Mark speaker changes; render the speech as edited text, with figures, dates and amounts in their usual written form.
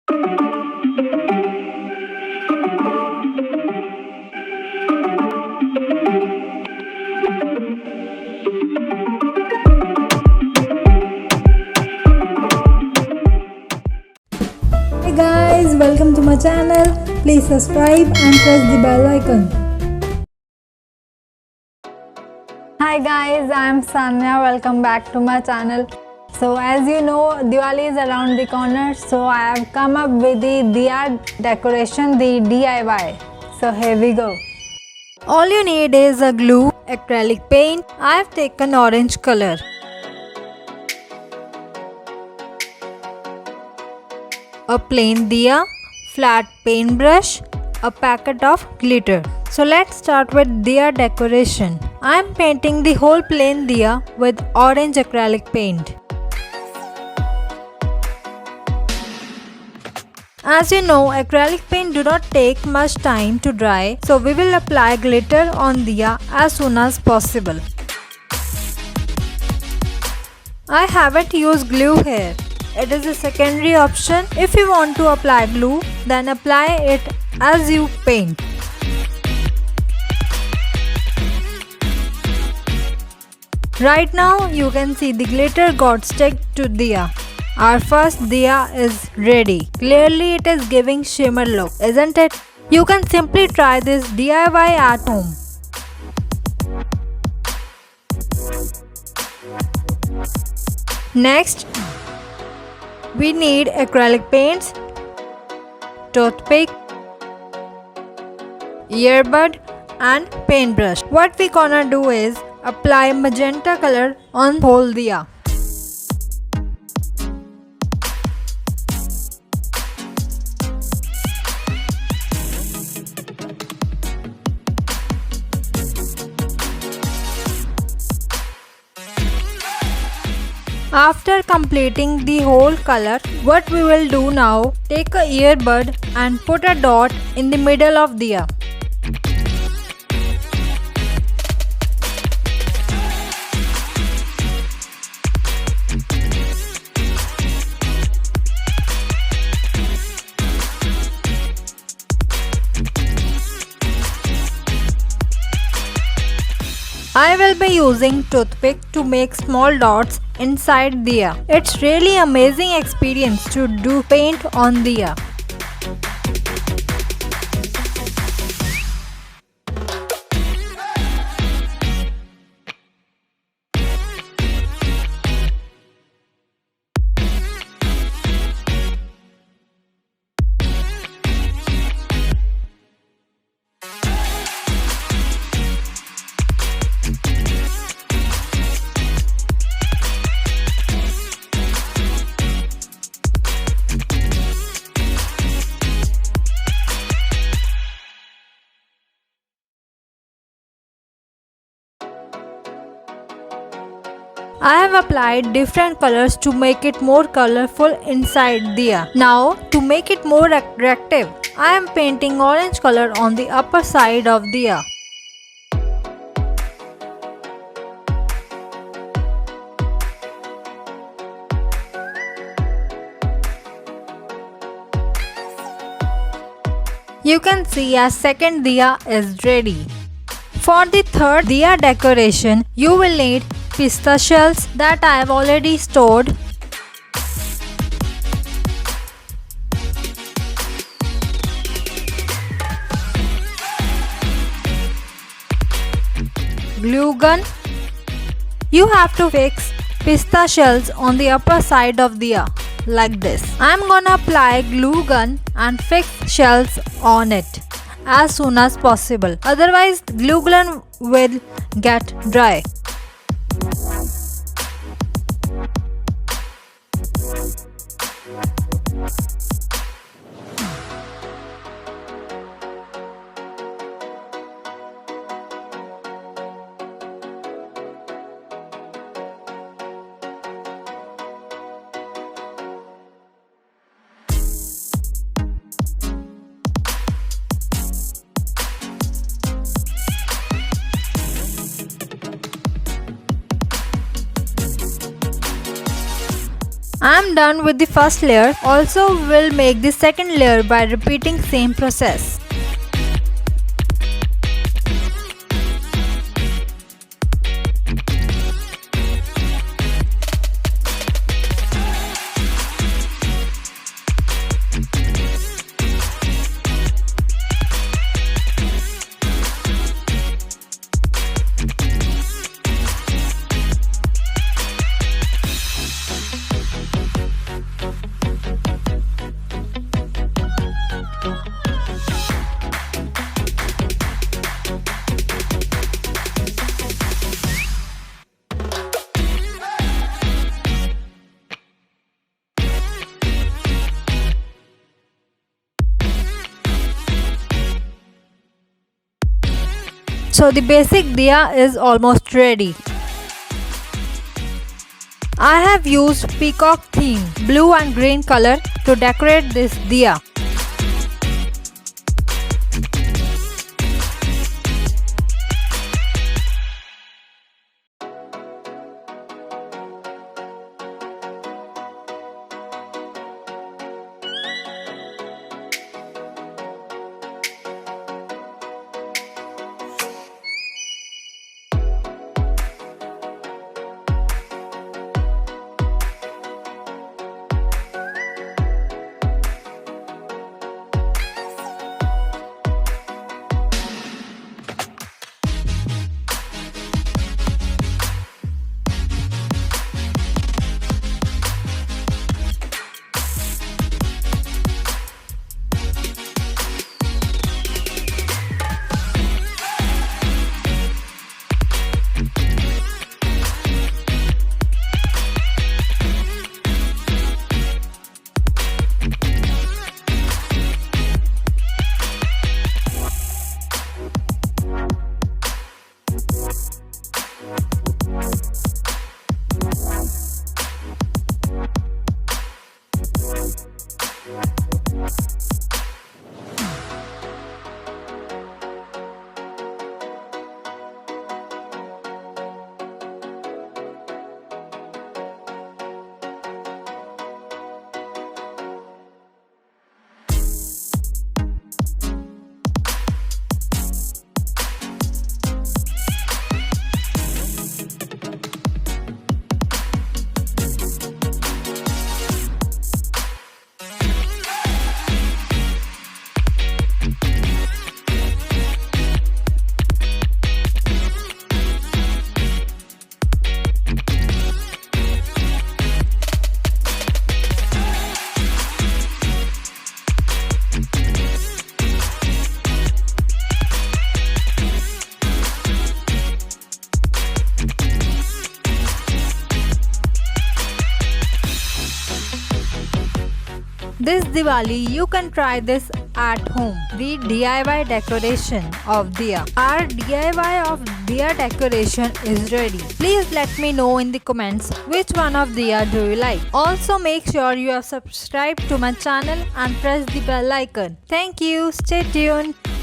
Speaker 1: Hey guys, welcome to my channel. Please subscribe and press the bell icon.
Speaker 2: Hi guys, I am Sanya. Welcome back to my channel. So as you know, Diwali is around the corner, so I have come up with the diya decoration, the DIY. So here we go.
Speaker 1: All you need is a glue, acrylic paint. I have taken orange color. A plain diya, flat paintbrush, a packet of glitter. So let's start with diya decoration. I am painting the whole plain diya with orange acrylic paint. As you know, acrylic paint do not take much time to dry, so we will apply glitter on diya as soon as possible. I haven't used glue here. It is a secondary option. If you want to apply glue, then apply it as you paint. Right now you can see the glitter got stuck to diya. Our first diya is ready. Clearly it is giving shimmer look, isn't it? You can simply try this DIY at home. Next, we need acrylic paints, toothpick, earbud and paintbrush. What we gonna do is apply magenta color on whole diya. After completing the whole color, what we will do now, take a earbud and put a dot in the middle of diya. I will be using toothpick to make small dots inside diya. It's really amazing experience to do paint on diya. I have applied different colors to make it more colorful inside diya. Now, to make it more attractive, I am painting orange color on the upper side of diya. You can see our second diya is ready. For the third diya decoration, you will need pista shells that I have already stored, glue gun. You have to fix pista shells on the upper side of diya like this. I am gonna apply glue gun and fix shells on it as soon as possible, otherwise glue gun will get dry. I'm done with the first layer. Also will make the second layer by repeating same process. So the basic diya is almost ready. I have used peacock theme, blue and green color to decorate this diya. This Diwali, you can try this at home. The DIY decoration of diya. Our DIY of diya decoration is ready. Please let me know in the comments which one of diya do you like. Also make sure you have subscribed to my channel and press the bell icon. Thank you. Stay tuned.